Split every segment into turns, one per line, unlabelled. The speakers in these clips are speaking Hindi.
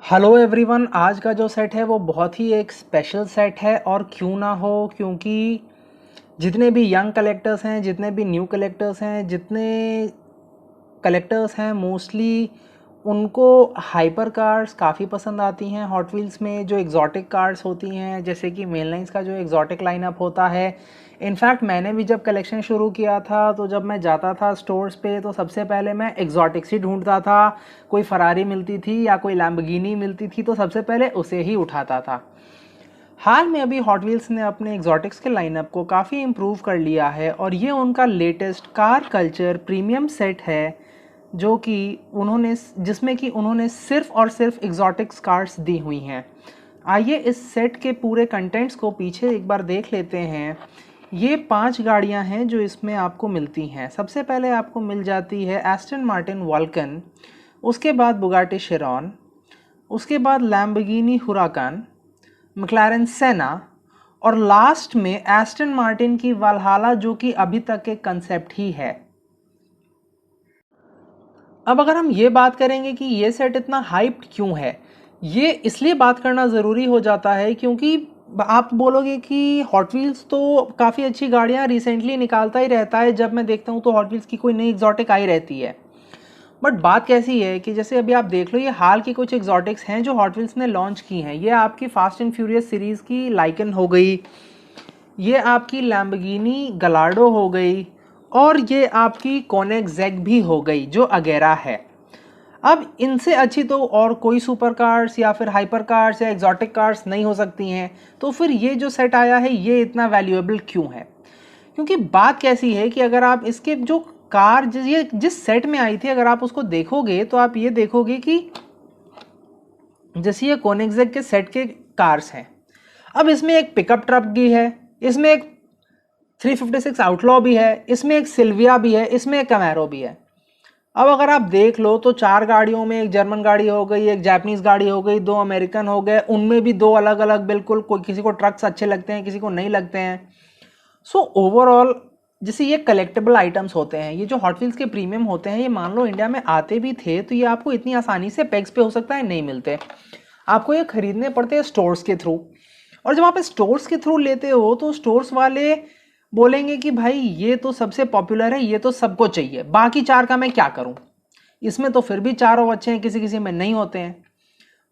हेलो एवरीवन, आज का जो सेट है वो बहुत ही एक स्पेशल सेट है। और क्यों ना हो, क्योंकि जितने भी यंग कलेक्टर्स हैं, जितने भी न्यू कलेक्टर्स हैं, जितने कलेक्टर्स हैं मोस्टली उनको हाइपर कार्स काफ़ी पसंद आती हैं। हॉट व्हील्स में जो एग्जॉटिक कार्स होती हैं, जैसे कि मेन लाइन्स का जो एग्जॉटिक लाइनअप होता है। इनफैक्ट मैंने भी जब कलेक्शन शुरू किया था तो जब मैं जाता था स्टोर्स पे तो सबसे पहले मैं एग्जॉटिक्स ही ढूंढता था। कोई फरारी मिलती थी या कोई लैम्बोर्गिनी मिलती थी तो सबसे पहले उसे ही उठाता था। हाल में अभी हॉट व्हील्स ने अपने एग्जॉटिक्स के लाइनअप को काफ़ी इम्प्रूव कर लिया है और ये उनका latest car culture premium set है जो कि उन्होंने जिसमें कि उन्होंने सिर्फ और सिर्फ एग्जॉटिक्स कार्स दी हुई हैं। आइए इस सेट के पूरे कंटेंट्स को पीछे एक बार देख लेते हैं। ये 5 गाड़ियां हैं जो इसमें आपको मिलती हैं। सबसे पहले आपको मिल जाती है एस्टन मार्टिन वॉल्कन, उसके बाद बुगाटी शिरॉन, उसके बाद लैम्बोर्गिनी हुराकान, मैक्लारेन सेना और लास्ट में एस्टन मार्टिन की वालहाला, जो कि अभी तक एक कंसेप्ट ही है। अब अगर हम ये बात करेंगे कि ये सेट इतना हाइप्ड क्यों है, ये इसलिए बात करना ज़रूरी हो जाता है क्योंकि आप बोलोगे कि हॉट व्हील्स तो काफ़ी अच्छी गाड़ियाँ रिसेंटली निकालता ही रहता है। जब मैं देखता हूँ तो हॉट व्हील्स की कोई नई एग्जॉटिक आई रहती है। बट बात कैसी है कि जैसे अभी आप देख लो, ये हाल की कुछ एग्जॉटिक्स हैं जो हॉट व्हील्स ने लॉन्च की हैं। ये आपकी फास्ट एंड फ्यूरियस सीरीज़ की लाइकन हो गई, ये आपकी लैम्बोर्गिनी गलार्डो हो गई और ये आपकी कोनिग्सेग भी हो गई जो अगेरा है। अब इनसे अच्छी तो और कोई सुपर कार्स या फिर हाइपर कार्स या एग्जॉटिक कार्स नहीं हो सकती हैं। तो फिर ये जो सेट आया है ये इतना वैल्यूएबल क्यों है? क्योंकि बात कैसी है कि अगर आप इसके जो कार जिस सेट में आई थी अगर आप उसको देखोगे तो आप ये देखोगे कि जैसे ये कोनिग्सेग के सेट के कार्स हैं। अब इसमें एक पिकअप ट्रक भी है, इसमें एक 356 आउटलॉ भी है, इसमें एक सिल्विया भी है, इसमें एक कैमेरो भी है। अब अगर आप देख लो तो 4 गाड़ियों में एक जर्मन गाड़ी हो गई, एक जापानीज गाड़ी हो गई, 2 अमेरिकन हो गए, उनमें भी 2 अलग अलग बिल्कुल, कोई किसी को ट्रक्स अच्छे लगते हैं, किसी को नहीं लगते हैं। सो ओवरऑल जैसे ये कलेक्टेबल आइटम्स होते हैं, ये जो हॉट व्हील्स के प्रीमियम होते हैं, ये मान लो इंडिया में आते भी थे तो ये आपको इतनी आसानी से पेग्स पे हो सकता है नहीं मिलते। आपको ये खरीदने पड़ते हैं स्टोर्स के थ्रू। और जब आप स्टोर्स के थ्रू लेते हो तो स्टोर्स वाले बोलेंगे कि भाई ये तो सबसे पॉपुलर है, ये तो सबको चाहिए, बाकी 4 का मैं क्या करूं, इसमें तो फिर भी चारों अच्छे हैं, किसी किसी में नहीं होते हैं।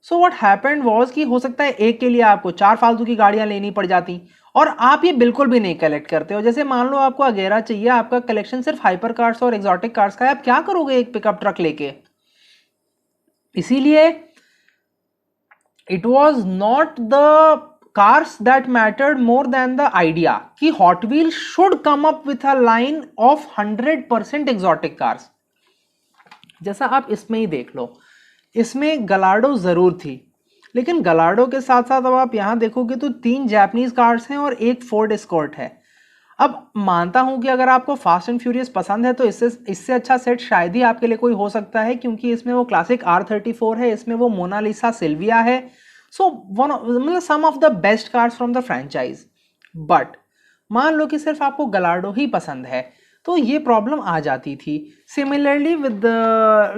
सो व्हाट हैपेंड वाज कि हो सकता है एक के लिए आपको 4 फालतू की गाड़ियां लेनी पड़ जाती और आप ये बिल्कुल भी नहीं कलेक्ट करते हो। जैसे मान लो आपको अगेरा चाहिए, आपका कलेक्शन सिर्फ हाइपर कार्स और एग्जॉटिक कार्स का है, आप क्या करोगे एक पिकअप ट्रक लेके? इसीलिए it was not the cars that mattered more than the idea कि Hot Wheel should come up with a line of 100% exotic cars. जैसा आप इसमें ही देख लो, इसमें गलार्डो जरूर थी, लेकिन गलार्डो के साथ साथ अब आप यहां देखोगे तो 3 जापानीज कार्स हैं और एक फोर्ड एस्कॉर्ट है। अब मानता हूं कि अगर आपको फास्ट एंड फ्यूरियस पसंद है तो इससे अच्छा सेट शायद ही आपके लिए कोई हो सकता है, क्योंकि इसमें वो क्लासिक R34 है, इसमें वो मोनालिसा सिल्विया है। सो वन मतलब some of the best cars from the franchise. But मान लो कि सिर्फ आपको गलार्डो ही पसंद है तो ये प्रॉब्लम आ जाती थी। Similarly with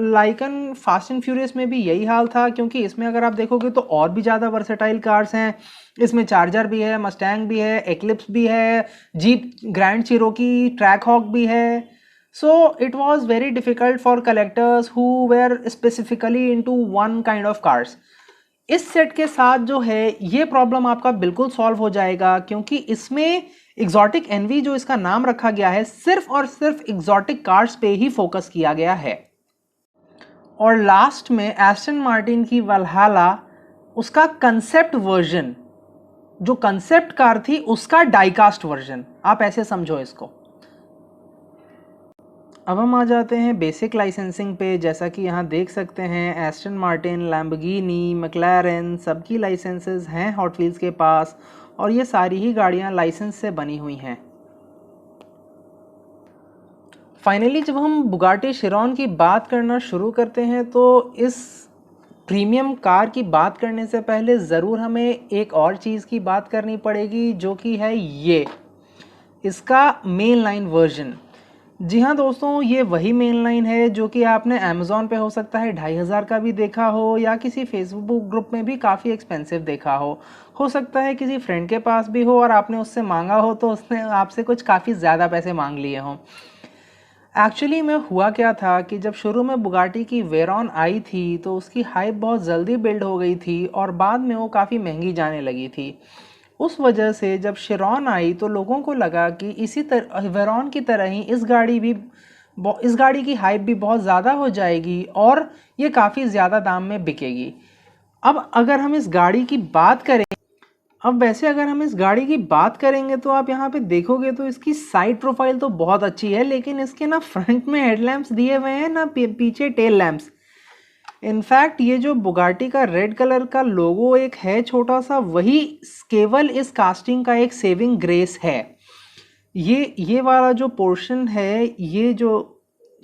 Lykan Fast and Furious में भी यही हाल था, क्योंकि इसमें अगर आप देखोगे तो और भी ज़्यादा वर्सेटाइल कार्स हैं। इसमें चार्जर भी है, मस्टैंग भी है, एक्लिप्स भी है, Jeep Grand Cherokee, Trackhawk भी है। So it was very difficult for collectors who were specifically into one kind of cars. इस सेट के साथ जो है ये प्रॉब्लम आपका बिल्कुल सॉल्व हो जाएगा, क्योंकि इसमें एग्जॉटिक एनवी जो इसका नाम रखा गया है सिर्फ और सिर्फ एग्जॉटिक कार्स पे ही फोकस किया गया है। और लास्ट में एस्टन मार्टिन की वल्हाला, उसका कंसेप्ट वर्जन, जो कंसेप्ट कार थी उसका डाइकास्ट वर्जन, आप ऐसे समझो इसको। अब हम आ जाते हैं बेसिक लाइसेंसिंग पे। जैसा कि यहाँ देख सकते हैं एस्टन मार्टिन, लैम्बोर्गिनी, मैक्लारेन सबकी लाइसेंसेस हैं हॉट व्हील्स के पास और ये सारी ही गाड़ियाँ लाइसेंस से बनी हुई हैं। फाइनली जब हम बुगाटी शिरॉन की बात करना शुरू करते हैं तो इस प्रीमियम कार की बात करने से पहले ज़रूर हमें एक और चीज़ की बात करनी पड़ेगी, जो कि है ये इसका मेन लाइन वर्जन। जी हाँ दोस्तों, ये वही मेन लाइन है जो कि आपने अमेज़ॉन पे हो सकता है 2500 का भी देखा हो, या किसी फेसबुक ग्रुप में भी काफ़ी एक्सपेंसिव देखा हो सकता है किसी फ्रेंड के पास भी हो और आपने उससे मांगा हो तो उसने आपसे कुछ काफ़ी ज़्यादा पैसे मांग लिए हों। एक्चुअली में हुआ क्या था कि जब शुरू में बुगाटी की वेरॉन आई थी तो उसकी हाइप बहुत जल्दी बिल्ड हो गई थी और बाद में वो काफ़ी महंगी जाने लगी थी। उस वजह से जब शिरॉन आई तो लोगों को लगा कि इसी तरह वेरॉन की तरह ही इस गाड़ी की हाइप भी बहुत ज़्यादा हो जाएगी और ये काफ़ी ज़्यादा दाम में बिकेगी। अब अगर हम इस गाड़ी की बात करें अब वैसे अगर हम इस गाड़ी की बात करेंगे तो आप यहाँ पे देखोगे तो इसकी साइड प्रोफाइल तो बहुत अच्छी है, लेकिन इसके ना फ्रंट में हेडलैम्प्स दिए हुए हैं ना पीछे टेल लैम्प्स। इनफैक्ट ये जो बुगाटी का रेड कलर का लोगो एक है छोटा सा, वही केवल इस कास्टिंग का एक सेविंग ग्रेस है। ये वाला जो पोर्शन है ये जो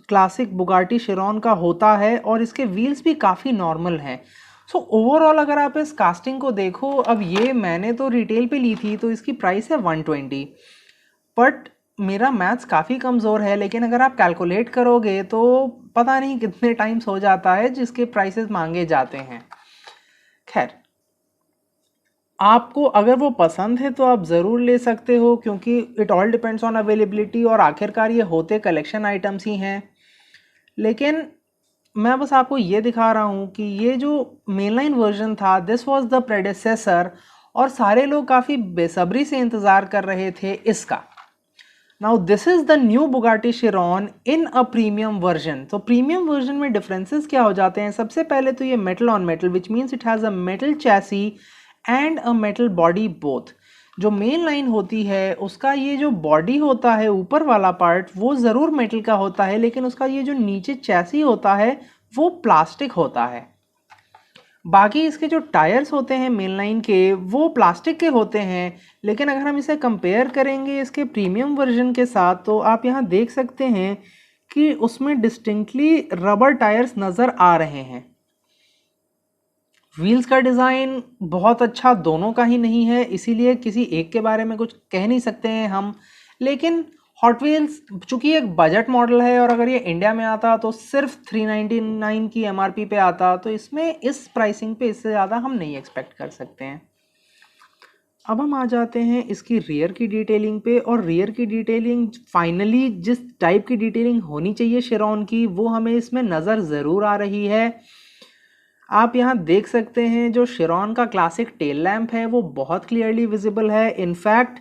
क्लासिक बुगाटी शिरॉन का होता है और इसके व्हील्स भी काफ़ी नॉर्मल हैं। सो ओवरऑल अगर आप इस कास्टिंग को देखो, अब ये मैंने तो रिटेल पे ली थी तो इसकी प्राइस है 120, बट मेरा मैथ्स काफ़ी कमज़ोर है, लेकिन अगर आप कैलकुलेट करोगे तो पता नहीं कितने टाइम्स हो जाता है जिसके प्राइसेस मांगे जाते हैं। खैर, आपको अगर वो पसंद है तो आप ज़रूर ले सकते हो, क्योंकि it all depends on availability और आखिरकार ये होते कलेक्शन आइटम्स ही हैं। लेकिन मैं बस आपको ये दिखा रहा हूँ कि ये जो मेनलाइन वर्जन था दिस वाज द प्रेडेसेसर, और सारे लोग काफ़ी बेसब्री से इंतज़ार कर रहे थे इसका। Now this is the new Bugatti Sharon in a premium version. तो प्रीमियम वर्जन में डिफरेंसेस क्या हो जाते हैं? सबसे पहले तो ये metal on metal, which means it has a metal chassis and a metal body both. जो मेन लाइन होती है उसका ये जो बॉडी होता है ऊपर वाला पार्ट वो ज़रूर मेटल का होता है, लेकिन उसका ये जो नीचे चैसी होता है वो प्लास्टिक होता है। बाकी इसके जो टायर्स होते हैं मेन लाइन के वो प्लास्टिक के होते हैं, लेकिन अगर हम इसे कंपेयर करेंगे इसके प्रीमियम वर्जन के साथ तो आप यहाँ देख सकते हैं कि उसमें डिस्टिंक्टली रबर टायर्स नज़र आ रहे हैं। व्हील्स का डिज़ाइन बहुत अच्छा दोनों का ही नहीं है, इसीलिए किसी एक के बारे में कुछ कह नहीं सकते हैं हम। लेकिन हॉट व्हील्स चूँकि एक बजट मॉडल है और अगर ये इंडिया में आता तो सिर्फ 399 की एमआरपी पे आता, तो इसमें इस प्राइसिंग पे इससे ज़्यादा हम नहीं एक्सपेक्ट कर सकते हैं। अब हम आ जाते हैं इसकी रियर की डिटेलिंग पे, और रियर की डिटेलिंग फाइनली जिस टाइप की डिटेलिंग होनी चाहिए शिरॉन की वो हमें इसमें नज़र ज़रूर आ रही है। आप यहाँ देख सकते हैं जो शिरॉन का क्लासिक टेल लैम्प है वो बहुत क्लियरली विजिबल है। इनफैक्ट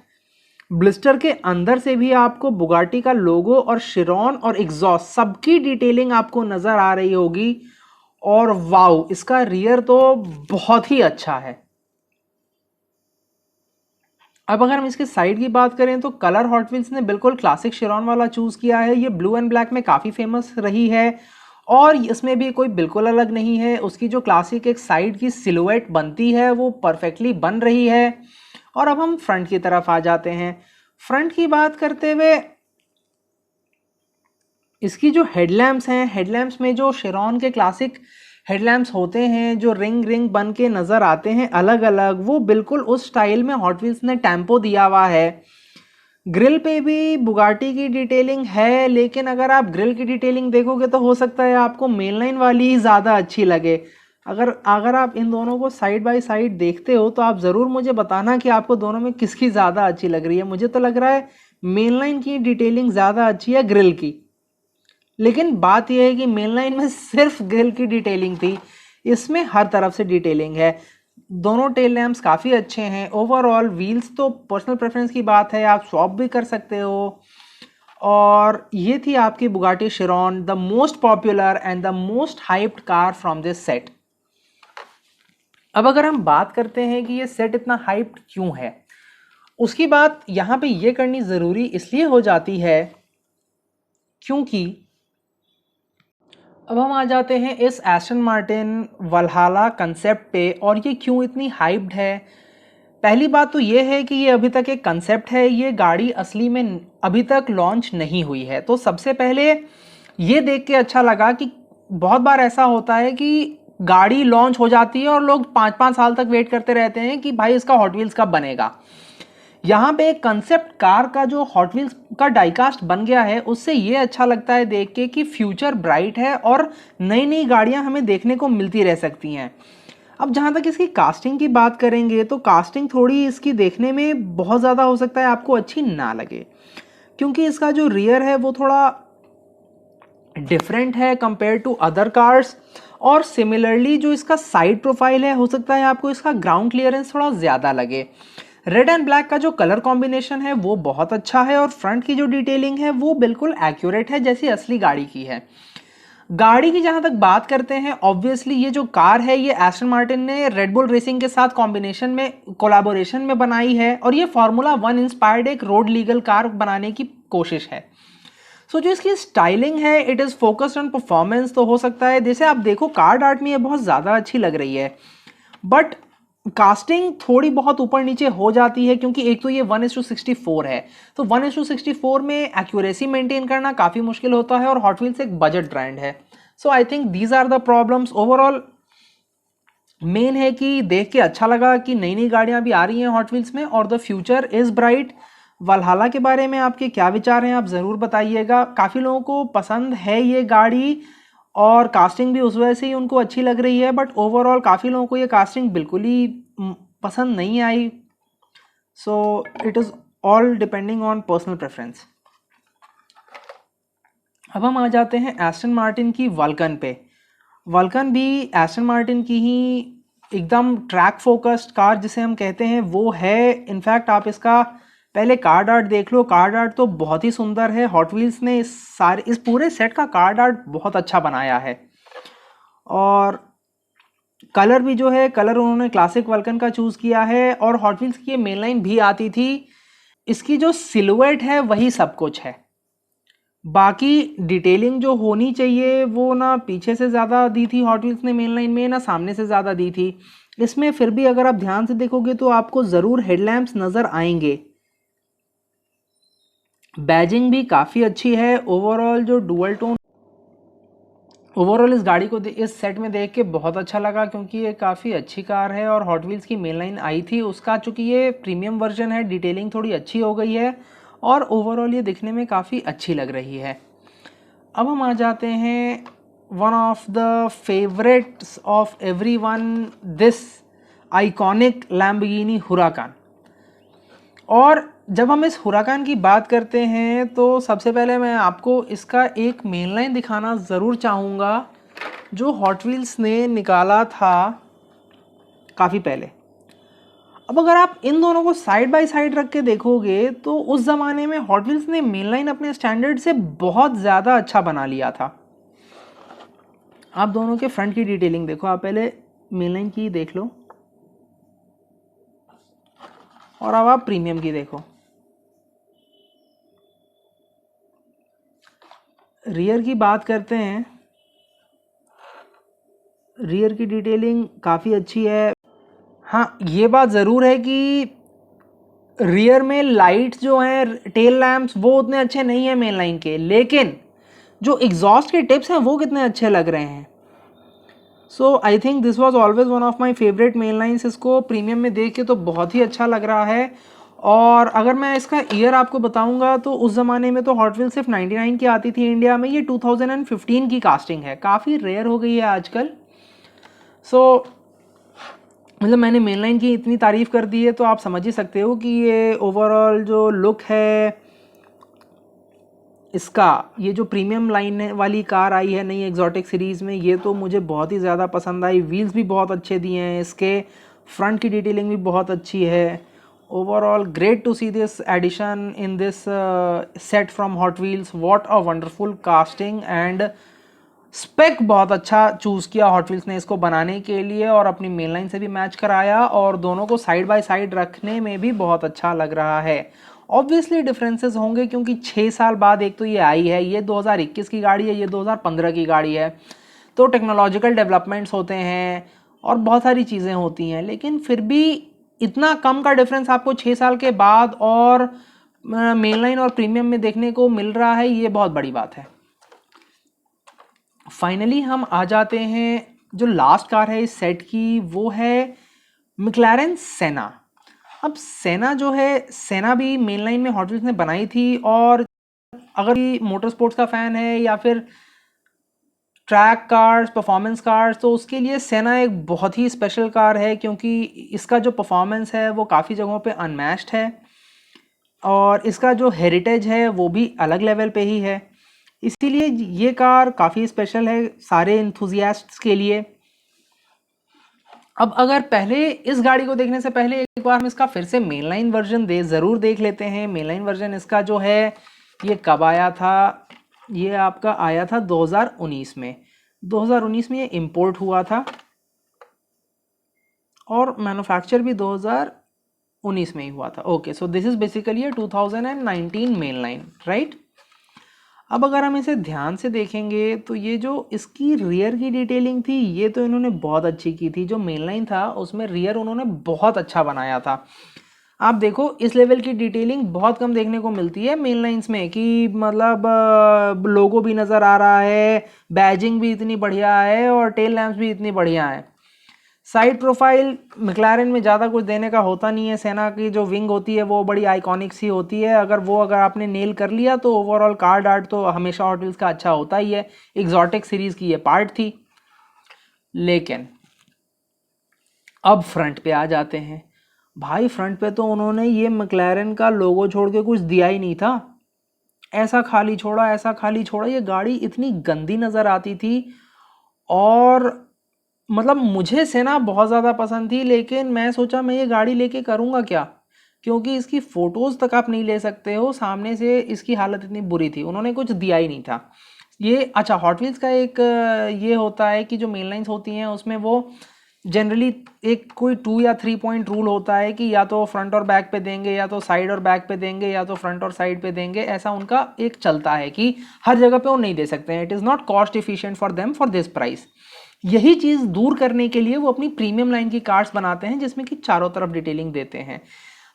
ब्लिस्टर के अंदर से भी आपको बुगाटी का लोगो और शिरॉन और एग्जॉस्ट सबकी डिटेलिंग आपको नज़र आ रही होगी। और वाओ, इसका रियर तो बहुत ही अच्छा है। अब अगर हम इसके साइड की बात करें तो कलर हॉट व्हील्स ने बिल्कुल क्लासिक शिरॉन वाला चूज़ किया है। ये ब्लू एंड ब्लैक में काफ़ी फेमस रही है और इसमें भी कोई बिल्कुल अलग नहीं है। उसकी जो क्लासिक एक साइड की सिलुएट बनती है वो परफेक्टली बन रही है। और अब हम फ्रंट की तरफ आ जाते हैं। फ्रंट की बात करते हुए इसकी जो हेडलैम्प्स हैं, हेडलैम्प्स में जो शिरॉन के क्लासिक हेडलैम्प्स होते हैं जो रिंग रिंग बन के नज़र आते हैं अलग अलग, वो बिल्कुल उस स्टाइल में हॉट व्हील्स ने टेम्पो दिया हुआ है। ग्रिल पे भी बुगाटी की डिटेलिंग है, लेकिन अगर आप ग्रिल की डिटेलिंग देखोगे तो हो सकता है आपको मेनलाइन वाली ही ज़्यादा अच्छी लगे। अगर अगर आप इन दोनों को साइड बाय साइड देखते हो तो आप ज़रूर मुझे बताना कि आपको दोनों में किसकी ज़्यादा अच्छी लग रही है। मुझे तो लग रहा है मेनलाइन की डिटेलिंग ज़्यादा अच्छी है ग्रिल की, लेकिन बात यह है कि मेनलाइन में सिर्फ ग्रिल की डिटेलिंग थी, इसमें हर तरफ से डिटेलिंग है। दोनों टेल लैम्प्स काफ़ी अच्छे हैं। ओवरऑल व्हील्स तो पर्सनल प्रेफरेंस की बात है, आप स्वैप भी कर सकते हो। और ये थी आपकी Bugatti Sharon, the most popular and the most hyped car from this set. अब अगर हम बात करते हैं कि ये सेट इतना हाइप्ड क्यों है, उसकी बात यहाँ पे ये करनी ज़रूरी इसलिए हो जाती है क्योंकि अब हम आ जाते हैं इस एस्टन मार्टिन वल्हाला कंसेप्ट पे और ये क्यों इतनी हाइप्ड है। पहली बात तो ये है कि ये अभी तक एक कंसेप्ट है, ये गाड़ी असली में अभी तक लॉन्च नहीं हुई है। तो सबसे पहले ये देख के अच्छा लगा कि बहुत बार ऐसा होता है कि गाड़ी लॉन्च हो जाती है और लोग 5-5 साल तक वेट करते रहते हैं कि भाई इसका हॉट व्हील्स कब बनेगा। यहाँ पे एक कंसेप्ट कार का जो हॉट व्हील्स का डाइकास्ट बन गया है उससे ये अच्छा लगता है देख के कि फ्यूचर ब्राइट है और नई नई गाड़ियाँ हमें देखने को मिलती रह सकती हैं। अब जहाँ तक इसकी कास्टिंग की बात करेंगे तो कास्टिंग थोड़ी इसकी देखने में बहुत ज़्यादा हो सकता है आपको अच्छी ना लगे, क्योंकि इसका जो रियर है वो थोड़ा डिफरेंट है कंपेयर टू अदर कार्स, और सिमिलरली जो इसका साइड प्रोफाइल है हो सकता है आपको इसका ग्राउंड क्लियरेंस थोड़ा ज़्यादा लगे। रेड एंड ब्लैक का जो कलर कॉम्बिनेशन है वो बहुत अच्छा है और फ्रंट की जो डिटेलिंग है वो बिल्कुल एक्यूरेट है जैसी असली गाड़ी की है। गाड़ी की जहां तक बात करते हैं, ऑब्वियसली ये जो कार है ये एस्टन मार्टिन ने रेड बुल रेसिंग के साथ कॉम्बिनेशन में कोलैबोरेशन में बनाई है और ये फार्मूला 1 इंस्पायर्ड एक रोड लीगल कार बनाने की कोशिश है। सो जो इसकी स्टाइलिंग है it is focused on performance, तो हो सकता है जैसे आप देखो कार्ड आर्ट में ये बहुत ज़्यादा अच्छी लग रही है, बट कास्टिंग थोड़ी बहुत ऊपर नीचे हो जाती है क्योंकि एक तो ये 1:64 है, तो 1:64 में एक्यूरेसी मेंटेन करना काफ़ी मुश्किल होता है और हॉट व्हील्स एक बजट ब्रांड है। So I think these are the problems. Overall main है कि देख के अच्छा लगा कि नई नई गाड़ियां भी आ रही हैं हॉट व्हील्स में और द फ्यूचर इज़ ब्राइट। वल्हाला के बारे में आपके क्या विचार हैं आप ज़रूर बताइएगा। काफ़ी लोगों को पसंद है ये गाड़ी और कास्टिंग भी उस वजह से ही उनको अच्छी लग रही है, बट ओवरऑल काफ़ी लोगों को ये कास्टिंग बिल्कुल ही पसंद नहीं आई। So it is all depending on personal preference. अब हम आ जाते हैं एस्टन मार्टिन की वल्कन पे। वल्कन भी एस्टन मार्टिन की ही एकदम ट्रैक फोकस्ड कार जिसे हम कहते हैं वो है। इनफैक्ट आप इसका पहले कार्ड आर्ट देख लो, कार्ड आर्ट तो बहुत ही सुंदर है। हॉट व्हील्स ने इस पूरे सेट का कार्ड आर्ट बहुत अच्छा बनाया है और कलर भी जो है कलर उन्होंने क्लासिक वल्कन का चूज़ किया है और हॉट व्हील्स की ये मेन लाइन भी आती थी। इसकी जो सिलुएट है वही सब कुछ है, बाकी डिटेलिंग जो होनी चाहिए वो ना पीछे से ज़्यादा दी थी हॉट व्हील्स ने मेन लाइन में, ना सामने से ज़्यादा दी थी। इसमें फिर भी अगर आप ध्यान से देखोगे तो आपको ज़रूर हेडलैम्प्स नज़र आएंगे। बैजिंग भी काफ़ी अच्छी है। ओवरऑल जो डुअल टोन, ओवरऑल इस गाड़ी को इस सेट में देख के बहुत अच्छा लगा क्योंकि ये काफ़ी अच्छी कार है और हॉट व्हील्स की मेन लाइन आई थी उसका, चूँकि ये प्रीमियम वर्जन है डिटेलिंग थोड़ी अच्छी हो गई है और ओवरऑल ये दिखने में काफ़ी अच्छी लग रही है। अब हम आ जाते हैं one of the favourites of everyone, this iconic Lamborghini Huracan. और जब हम इस हुराकान की बात करते हैं तो सबसे पहले मैं आपको इसका एक मेन लाइन दिखाना ज़रूर चाहूँगा जो हॉट व्हील्स ने निकाला था काफ़ी पहले। अब अगर आप इन दोनों को साइड बाय साइड रख के देखोगे तो उस ज़माने में हॉट व्हील्स ने मेन लाइन अपने स्टैंडर्ड से बहुत ज़्यादा अच्छा बना लिया था। आप दोनों के फ्रंट की डिटेलिंग देखो, आप पहले मेन लाइन की देख लो और अब आप प्रीमियम की देखो। रियर की बात करते हैं, रियर की डिटेलिंग काफ़ी अच्छी है। हाँ ये बात ज़रूर है कि रियर में लाइट्स जो हैं टेल लैम्प्स वो उतने अच्छे नहीं हैं मेन लाइन के, लेकिन जो एग्जॉस्ट के टिप्स हैं वो कितने अच्छे लग रहे हैं। So I think this was always one of my favourite main lines. इसको प्रीमियम में देख के तो बहुत ही अच्छा लग रहा है। और अगर मैं इसका ईयर आपको बताऊंगा तो उस ज़माने में तो हॉट व्हील सिर्फ 99 की आती थी इंडिया में, ये 2015 की कास्टिंग है, काफ़ी रेयर हो गई है आजकल। सो मतलब मैंने मेन लाइन की इतनी तारीफ़ कर दी है तो आप समझ ही सकते हो कि ये ओवरऑल जो लुक है इसका, ये जो प्रीमियम लाइन वाली कार आई है नई एग्जॉटिक सीरीज़ में, ये तो मुझे बहुत ही ज़्यादा पसंद आई। व्हील्स भी बहुत अच्छे दिए हैं इसके, फ्रंट की डिटेलिंग भी बहुत अच्छी है। Overall great to see this edition in this set from Hot Wheels. What a wonderful casting and spec बहुत अच्छा चूज़ किया हॉट व्हील्स ने इसको बनाने के लिए और अपनी मेन लाइन से भी मैच कराया और दोनों को साइड बाय साइड रखने में भी बहुत अच्छा लग रहा है। ऑब्वियसली डिफरेंसेस होंगे क्योंकि 6 साल बाद एक तो ये आई है, ये 2021 की गाड़ी है, ये 2015 की गाड़ी है, तो टेक्नोलॉजिकल डेवलपमेंट्स होते हैं और बहुत सारी चीज़ें होती हैं, लेकिन फिर भी इतना कम का डिफरेंस आपको 6 साल के बाद और मेन लाइन और प्रीमियम में देखने को मिल रहा है, ये बहुत बड़ी बात है। फाइनली हम आ जाते हैं जो लास्ट कार है इस सेट की, वो है मैक्लारेन सेना। अब सेना जो है, सेना भी मेन लाइन में हॉट व्हील्स ने बनाई थी, और अगर मोटर स्पोर्ट्स का फैन है या फिर ट्रैक कार्स, परफॉर्मेंस कार्स, तो उसके लिए सेना एक बहुत ही स्पेशल कार है, क्योंकि इसका जो परफॉर्मेंस है वो काफ़ी जगहों पे अनमैच्ड है, और इसका जो हेरिटेज है वो भी अलग लेवल पे ही है। इसीलिए ये कार काफ़ी स्पेशल है सारे इंथुजियास्ट्स के लिए। अब अगर पहले इस गाड़ी को देखने से पहले एक बार हम इसका फिर से मेन लाइन वर्जन ज़रूर देख लेते हैं। मेन लाइन वर्जन इसका जो है ये कब आया था, ये आपका आया था 2019 में। 2019 में ये इंपोर्ट हुआ था और मैन्युफैक्चर भी 2019 में ही हुआ था। Okay, so this is basically 2019 main line, right. अब अगर हम इसे ध्यान से देखेंगे तो ये जो इसकी रियर की डिटेलिंग थी ये तो इन्होंने बहुत अच्छी की थी। जो मेन लाइन था उसमें रियर उन्होंने बहुत अच्छा बनाया था। आप देखो इस लेवल की डिटेलिंग बहुत कम देखने को मिलती है मेन लाइंस में, कि मतलब लोगो भी नज़र आ रहा है, बैजिंग भी इतनी बढ़िया है और टेल लैम्प्स भी इतनी बढ़िया है। साइड प्रोफाइल मैक्लारेन में ज़्यादा कुछ देने का होता नहीं है। सेना की जो विंग होती है वो बड़ी आइकॉनिक सी होती है, अगर आपने नेल कर लिया तो ओवरऑल कार आर्ट तो हमेशा हॉट व्हील्स का अच्छा होता ही है। एग्जॉटिक सीरीज़ की ये पार्ट थी। लेकिन अब फ्रंट पे आ जाते हैं भाई। फ्रंट पे तो उन्होंने ये मैक्लारेन का लोगो छोड़ के कुछ दिया ही नहीं था। ऐसा खाली छोड़ा, ऐसा खाली छोड़ा। ये गाड़ी इतनी गंदी नज़र आती थी, और मतलब मुझे सेना बहुत ज़्यादा पसंद थी, लेकिन मैं सोचा मैं ये गाड़ी लेके करूँगा क्या, क्योंकि इसकी फ़ोटोज़ तक आप नहीं ले सकते हो सामने से, इसकी हालत इतनी बुरी थी। उन्होंने कुछ दिया ही नहीं था। ये अच्छा, हॉट व्हील्स का एक ये होता है कि जो मेन लाइन्स होती हैं उसमें वो जनरली एक कोई 2 या 3 पॉइंट रूल होता है कि या तो फ्रंट और बैक पे देंगे, या तो साइड और बैक पे देंगे, या तो फ्रंट और साइड पे देंगे। ऐसा उनका एक चलता है कि हर जगह पे वो नहीं दे सकते हैं। It is not cost efficient for them for this price. यही चीज़ दूर करने के लिए वो अपनी प्रीमियम लाइन की कार्स बनाते हैं जिसमें कि चारों तरफ डिटेलिंग देते हैं।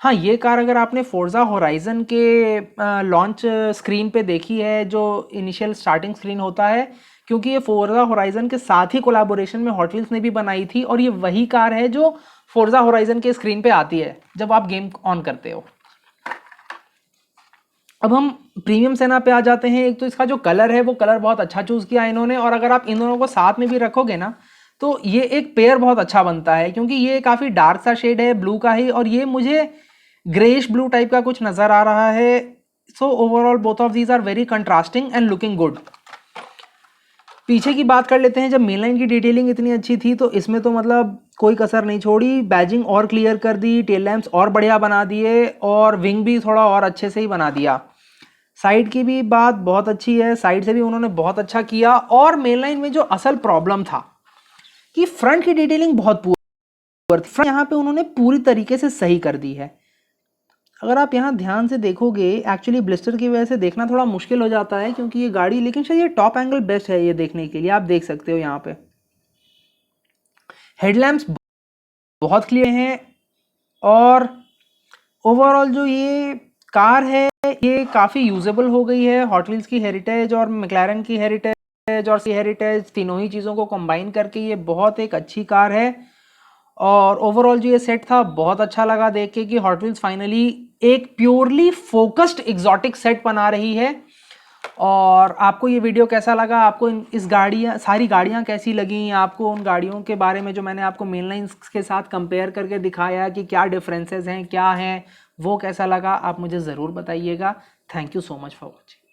हाँ, ये कार अगर आपने फोर्जा होराइजन के लॉन्च स्क्रीन पे देखी है, जो इनिशियल स्टार्टिंग स्क्रीन होता है, क्योंकि ये फोर्जा होराइजन के साथ ही कोलैबोरेशन में हॉट व्हील्स ने भी बनाई थी, और ये वही कार है जो फोर्जा होराइजन के स्क्रीन पे आती है जब आप गेम ऑन करते हो। अब हम प्रीमियम सेना पे आ जाते हैं। एक तो इसका जो कलर है वो कलर बहुत अच्छा चूज़ किया इन्होंने, और अगर आप इन दोनों को साथ में भी रखोगे ना तो ये एक पेयर बहुत अच्छा बनता है, क्योंकि ये काफ़ी डार्क सा शेड है ब्लू का ही, और ये मुझे ग्रेइश ब्लू टाइप का कुछ नज़र आ रहा है। So overall both of these are very contrasting and looking good. पीछे की बात कर लेते हैं। जब मेन लाइन की डिटेलिंग इतनी अच्छी थी तो इसमें तो मतलब कोई कसर नहीं छोड़ी। बैजिंग और क्लियर कर दी, टेल लैम्प्स और बढ़िया बना दिए, और विंग भी थोड़ा और अच्छे से ही बना दिया। साइड की भी बात बहुत अच्छी है, साइड से भी उन्होंने बहुत अच्छा किया। और मेन लाइन में जो असल प्रॉब्लम था कि फ्रंट की डिटेलिंग बहुत पुअर थी, फ्रंट यहाँ पे उन्होंने पूरी तरीके से सही कर दी है। अगर आप यहाँ ध्यान से देखोगे, एक्चुअली ब्लिस्टर की वजह से देखना थोड़ा मुश्किल हो जाता है क्योंकि ये गाड़ी, लेकिन शायद ये टॉप एंगल बेस्ट है ये देखने के लिए। आप देख सकते हो यहाँ पे हेडलैम्प्स बहुत क्लियर हैं, और ओवरऑल जो ये कार है ये काफ़ी यूजेबल हो गई है। हॉट व्हील्स की हेरिटेज और मैक्लारेन की हेरिटेज और सी हेरिटेज, तीनों ही चीज़ों को कंबाइन करके ये बहुत एक अच्छी कार है। और ओवरऑल जो ये सेट था बहुत अच्छा लगा देख के कि हॉट व्हील्स फाइनली एक प्योरली फोकस्ड एग्जॉटिक सेट बना रही है। और आपको ये वीडियो कैसा लगा, आपको इस सारी गाड़ियाँ कैसी लगी, आपको उन गाड़ियों के बारे में जो मैंने आपको मेन लाइन्स के साथ कंपेयर करके दिखाया कि क्या डिफरेंसेस हैं क्या हैं, वो कैसा लगा, आप मुझे ज़रूर बताइएगा। Thank you so much for watching.